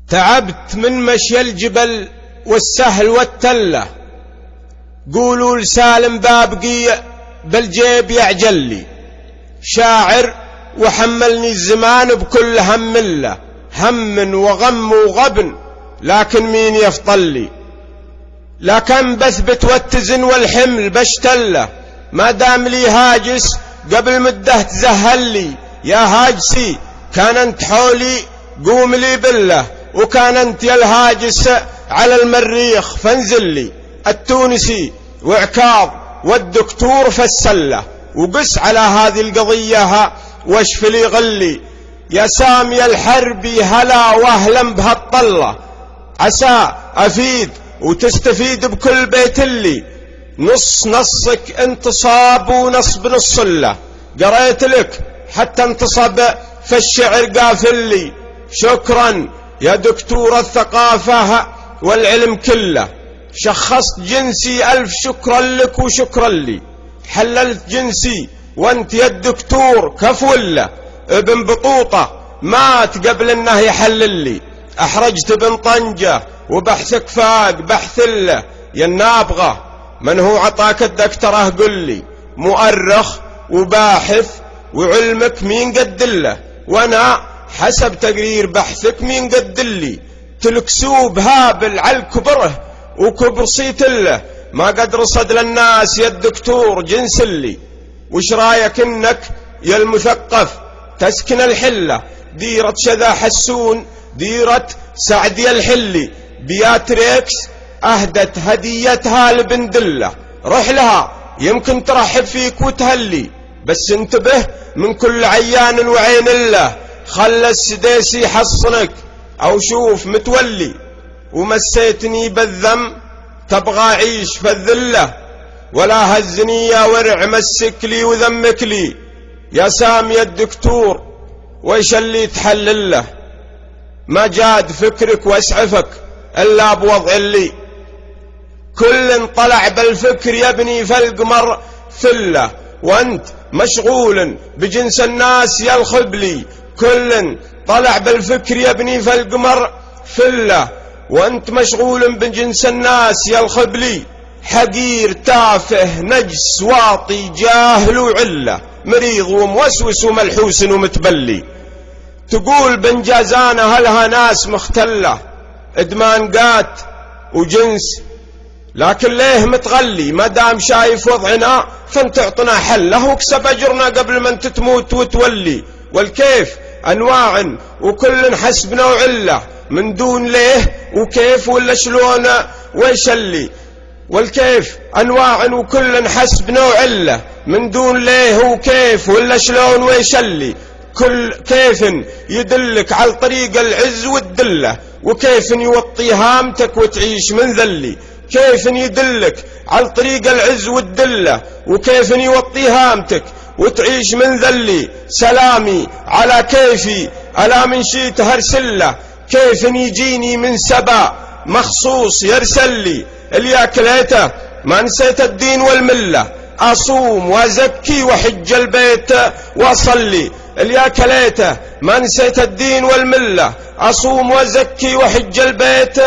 تعبت من مشي الجبل والسهل والتلة، قولوا لسالم بابقي بالجيب يعجلي، شاعر وحملني الزمان بكل هم له، هم وغم وغبن لكن مين يفضلي، لكن بثبت واتزن والحمل بشتله، ما دام لي هاجس قبل مده تزهلي، يا هاجسي كان انت حولي قوم لي بالله، وكان انت يا الهاجس على المريخ فانزل لي، التونسي وعكاظ والدكتور فالسله، وقس على هذه القضيه واشف لي غلي، يا سامي الحربي هلا واهلا بهالطله، عسى افيد وتستفيد بكل بيت اللي، نص نصك انتصاب ونصب نص له، قريت لك حتى انتصب في الشعر قافلي، شكرا يا دكتور الثقافة والعلم كله، شخصت جنسي ألف شكرا لك وشكرا لي، حللت جنسي وانت يا الدكتور كفوله، ابن بطوطة مات قبل انه يحلل لي، احرجت ابن طنجة وبحثك فاق بحث له، يا النابغة من هو عطاك الدكتوراه قل لي، مؤرخ وباحث وعلمك مين قدله، وانا حسب تقرير بحثك مين قدلي، تلكسوب هابل على الكبره وكبر صيتله، ما قد رصد للناس يا الدكتور جنس اللي، وش رايك انك يا المثقف تسكن الحله، ديرة شذا حسون ديرة سعدي الحلي، بياتريكس اهدت هديتها لبندله، روح لها يمكن ترحب فيك وتهلي، بس انتبه من كل عيان وعين الله، خلى السديسي يحصنك او شوف متولي، ومسيتني بالذم تبغى عيش في الذله، ولا هزني يا ورع مسك لي وذمك لي، يا سامي الدكتور ويش اللي تحلل له، ما جاد فكرك واسعفك الا بوضع اللي، كل طلع بالفكر يبني في القمر فله، وانت مشغول بجنس الناس يا الخبلي، كل طلع بالفكر يبني في القمر فله، وانت مشغول بجنس الناس يا الخبلي، حقير تافه نجس واطي جاهل وعله، مريض وموسوس وملحوس ومتبلي، تقول بنجازانه هلها ناس مختله، ادمان قات وجنس، لكن ليه متغلي، ما دام شايف وضعنا فانت اعطنا حله، واكسب اجرنا قبل ما انت تموت وتولي، والكيف انواع وكل حسب نوع، من دون ليه وكيف ولا شلون ويش اللي، والكيف انواع وكل حسب نوع، من دون ليه وكيف ولا شلون ويش اللي، كل كيف يدلك على طريق العز والدله، وكيف يوطي هامتك وتعيش من ذلي، كيف يدلك على طريق العز والدله، وكيف يوطي هامتك وتعيش من ذلي، سلامي على كيفي ألا من شيت هرسله، كيف يجيني من سبا مخصوص يرسلي، اللي أكليته ما نسيت الدين والمله، أصوم وأزكي وحج البيت وأصلي، اللي أكليته ما نسيت الدين والمله، أصوم وأزكي وحج البيت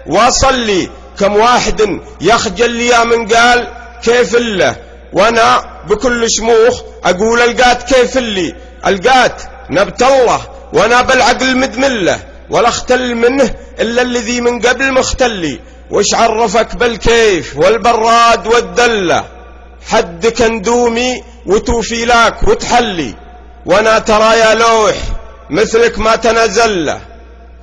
وأصلي، كم واحد يخجل لي يا من قال كيف الله، وانا بكل شموخ اقول القات كيف اللي، القات نبت الله وانا بالعقل مدمله، ولا اختل منه الا الذي من قبل مختلي، وش عرفك بالكيف والبراد والدله، حدك اندومي وتوفي لك وتحلي، وانا ترى يا لوح مثلك ما تنزله،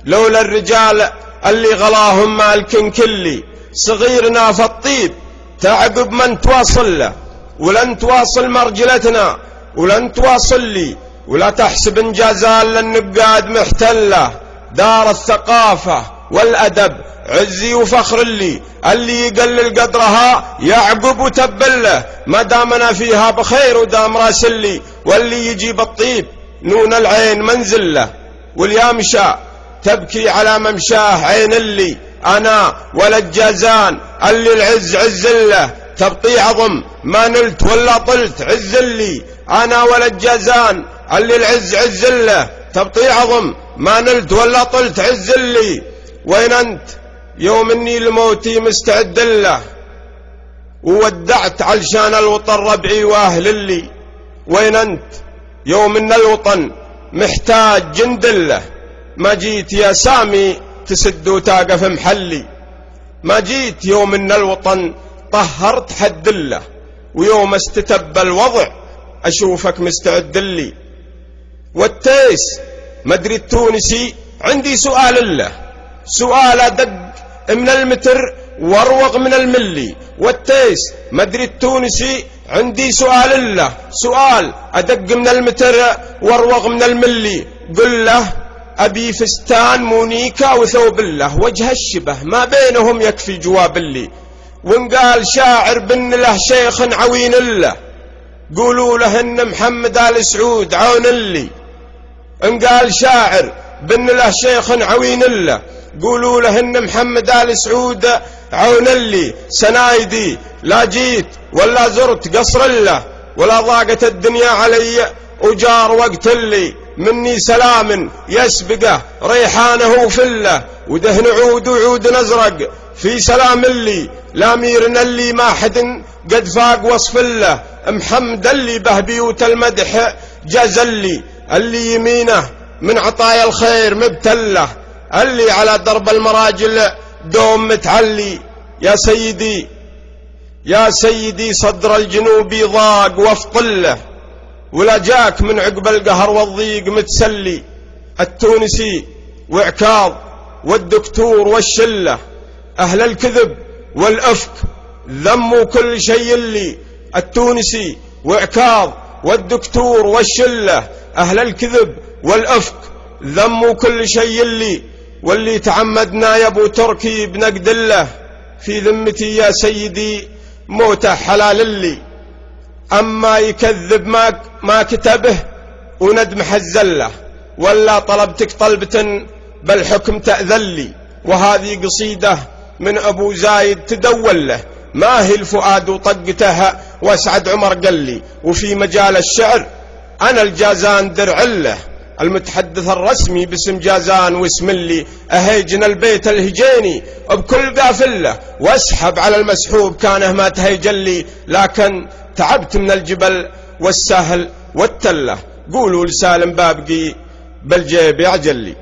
لولا الرجال اللي غلاهم مالكن كلي، صغيرنا في الطيب تعقب من تواصل له، ولن تواصل مرجلتنا ولن تواصل لي، ولا تحسب انجازال للنقاد محتله، دار الثقافة والأدب عزي وفخر اللي يقلل قدرها يعقب وتبله، ما دامنا فيها بخير ودام راسلي، واللي يجيب الطيب نون العين منزله، واليامشة تبكي على ممشاه عين اللي، أنا ولد جازان اللي العز عزله، تبطي عظم ما نلت ولا طلت عزلي، أنا ولد جازان اللي العز عزله، تبطي عظم ما نلت ولا طلت عزلي، وين أنت يوم إني لموتي مستعد له، وودعت علشان الوطن ربعي وأهل اللي. وين أنت يوم إن الوطن محتاج جند له، ما جيت يا سامي تسد وتاقف محلي. ما جيت يوم إن الوطن طهرت حد له، ويوم استتب الوضع أشوفك مستعد لي. والتيس مدري التونسي عندي سؤال له، سؤال أدق من المتر واروق من الملي. والتيس مدري التونسي عندي سؤال له، سؤال أدق من المتر واروق من الملي. قل له أبي فستان مونيكا وثوب له، وجه الشبه ما بينهم يكفي جواب لي. وإن قال شاعر بن له شيخ عوين له، قولوا له إن محمد آل سعود عون لي. إن قال شاعر بن له شيخ عوين له، قولوا له إن محمد آل سعود عون لي. سنايدي لا جيت ولا زرت قصر له، ولا ضاقت الدنيا علي وجار وقت لي. مني سلام يسبقه ريحانه فله، ودهن عود وعود أزرق في سلام اللي. لاميرنا اللي ما حد قد فاق وصف له، محمد اللي به بيوت المدح جزلي. اللي يمينه من عطايا الخير مبتله، اللي على درب المراجل دوم متعلي. يا سيدي يا سيدي صدر الجنوبي ضاق وفطله، ولا جاك من عقب القهر والضيق متسلي. التونسي وعكاظ والدكتور والشلة، أهل الكذب والأفك ذموا كل شيء اللي. التونسي وعكاظ والدكتور والشلة، أهل الكذب والأفك ذموا كل شيء اللي. واللي تعمدنا يا ابو تركي بنقد الله، في ذمتي يا سيدي موته حلال اللي. أما يكذب ما كتبه وندم حزله، ولا طلبتك طلبة بالحكم تأذلي. وهذه قصيدة من أبو زايد تدول له، ما هي الفؤاد وطقتها واسعد عمر قال لي. وفي مجال الشعر أنا الجازان درع له، المتحدث الرسمي باسم جازان واسم اللي. أهيجن البيت الهجيني بكل قافله، واسحب على المسحوب كانه ما تهيجلي. لكن تعبت من الجبل والسهل والتله، قولوا لسالم بابقي بالجيب يعجلي.